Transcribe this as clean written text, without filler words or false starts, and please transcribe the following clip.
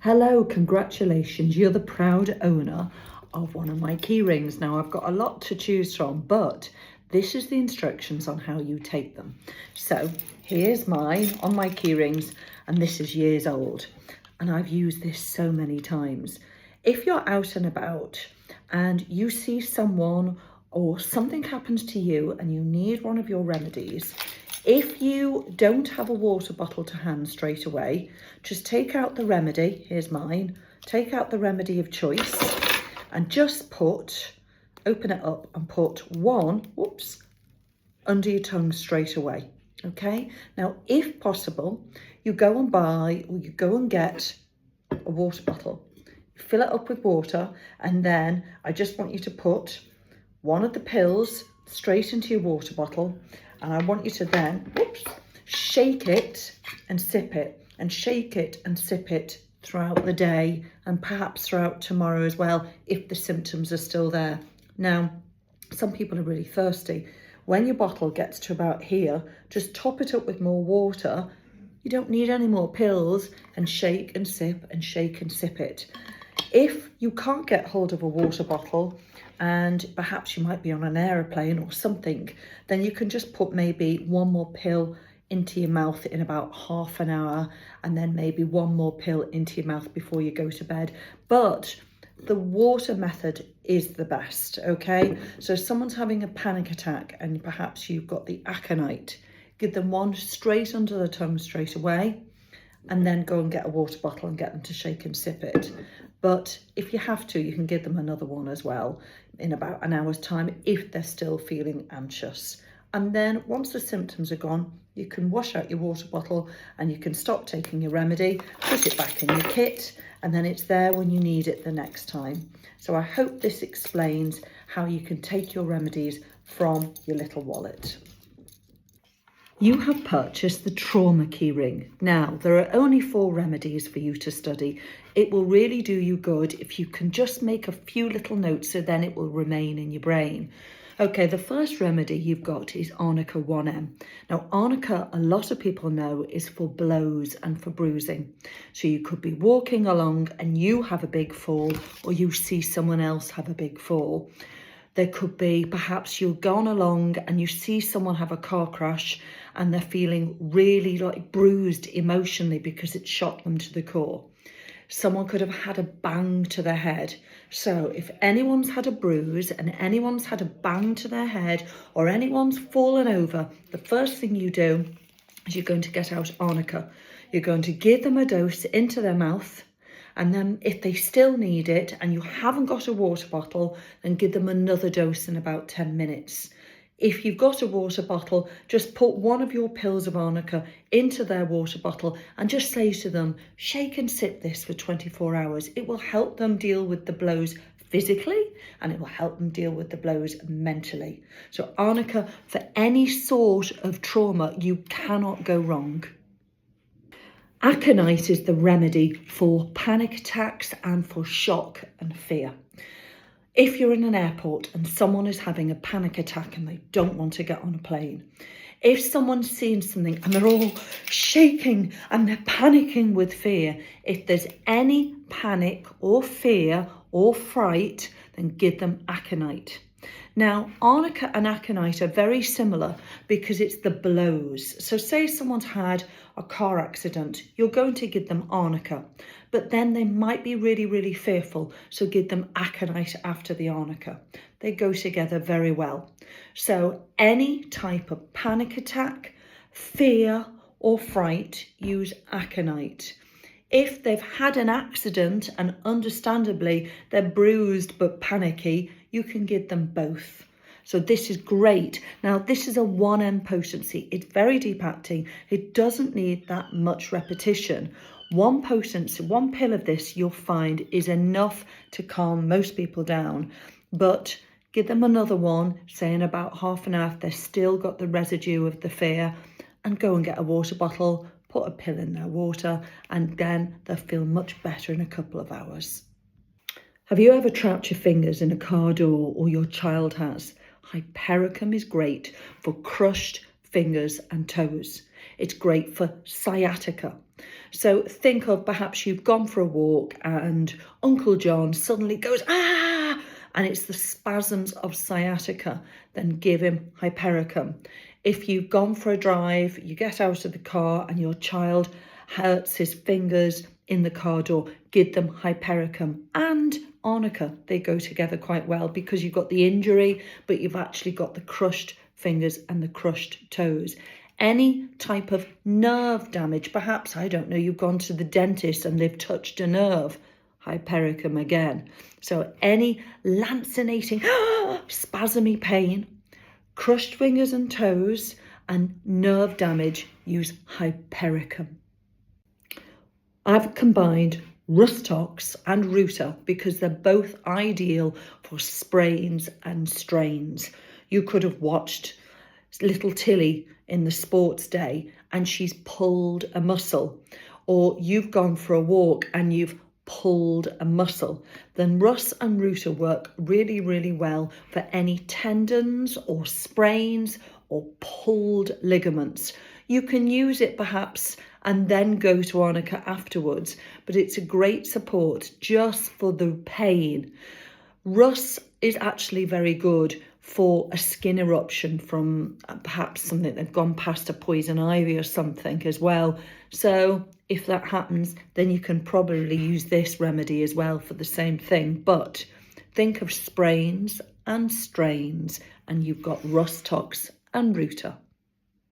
Hello, congratulations. You're the proud owner of one of my key rings. Now, I've got a lot to choose from, but this is the instructions on how you take them. So here's mine on my key rings, and this is years old. And I've used this so many times. If you're out and about and you see someone or something happens to you and you need one of your remedies, if you don't have a water bottle to hand straight away, just take out the remedy, here's mine, take out the remedy of choice and just open it up and put one, under your tongue straight away, okay? Now, if possible, you go and buy or you go and get a water bottle, fill it up with water, and then I just want you to put one of the pills straight into your water bottle, and I want you to then, shake it and sip it, and shake it and sip it throughout the day and perhaps throughout tomorrow as well, if the symptoms are still there. Now, some people are really thirsty. When your bottle gets to about here, just top it up with more water. You don't need any more pills, and shake and sip and shake and sip it. If you can't get hold of a water bottle and perhaps you might be on an aeroplane or something, then you can just put maybe one more pill into your mouth in about half an hour, and then maybe one more pill into your mouth before you go to bed. But the water method is the best, okay? So if someone's having a panic attack and perhaps you've got the aconite, give them one straight under the tongue straight away, and then go and get a water bottle and get them to shake and sip it. But if you have to, you can give them another one as well in about an hour's time if they're still feeling anxious. And then once the symptoms are gone, you can wash out your water bottle and you can stop taking your remedy, put it back in your kit, and then it's there when you need it the next time. So I hope this explains how you can take your remedies from your little wallet. You have purchased the trauma key ring. Now, there are only 4 remedies for you to study. It will really do you good if you can just make a few little notes, so then it will remain in your brain. Okay, the first remedy you've got is Arnica 1M. Now, Arnica, a lot of people know, is for blows and for bruising. So you could be walking along and you have a big fall, or you see someone else have a big fall. There could be perhaps you've gone along and you see someone have a car crash and they're feeling really like bruised emotionally because it shot them to the core. Someone could have had a bang to their head. So if anyone's had a bruise and anyone's had a bang to their head or anyone's fallen over, the first thing you do is you're going to get out Arnica. You're going to give them a dose into their mouth. And then if they still need it and you haven't got a water bottle, then give them another dose in about 10 minutes. If you've got a water bottle, just put one of your pills of Arnica into their water bottle and just say to them, shake and sip this for 24 hours. It will help them deal with the blows physically and it will help them deal with the blows mentally. So Arnica, for any sort of trauma, you cannot go wrong. Aconite is the remedy for panic attacks and for shock and fear. If you're in an airport and someone is having a panic attack and they don't want to get on a plane, if someone's seen something and they're all shaking and they're panicking with fear, if there's any panic or fear or fright, then give them aconite. Now, Arnica and aconite are very similar because it's the blows. So say someone's had a car accident, you're going to give them Arnica, but then they might be really, really fearful. So give them aconite after the Arnica. They go together very well. So any type of panic attack, fear or fright, use aconite. If they've had an accident and understandably they're bruised but panicky, you can give them both. So this is great. Now, this is a 1M potency. It's very deep acting. It doesn't need that much repetition. One pill of this you'll find is enough to calm most people down. But give them another one, say in about half an hour if they've still got the residue of the fear, and go and get a water bottle, put a pill in their water, and then they'll feel much better in a couple of hours. Have you ever trapped your fingers in a car door, or your child has? Hypericum is great for crushed fingers and toes. It's great for sciatica. So think of perhaps you've gone for a walk and Uncle John suddenly goes, ah, and it's the spasms of sciatica. Then give him hypericum. If you've gone for a drive, you get out of the car and your child hurts his fingers in the car door, give them hypericum and arnica. They go together quite well because you've got the injury, but you've actually got the crushed fingers and the crushed toes. Any type of nerve damage, perhaps, I don't know, you've gone to the dentist and they've touched a nerve, hypericum again. So any lancinating, spasmy pain, crushed fingers and toes, and nerve damage, use hypericum. I've combined Rustox and Ruta because they're both ideal for sprains and strains. You could have watched little Tilly in the sports day and she's pulled a muscle, or you've gone for a walk and you've pulled a muscle, then Rus and Ruta work really, really well for any tendons or sprains or pulled ligaments. You can use it perhaps and then go to arnica afterwards, but it's a great support just for the pain. Rus is actually very good for a skin eruption from perhaps something that's gone past a poison ivy or something as well. So if that happens, then you can probably use this remedy as well for the same thing. But think of sprains and strains, and you've got Rustox and Ruta.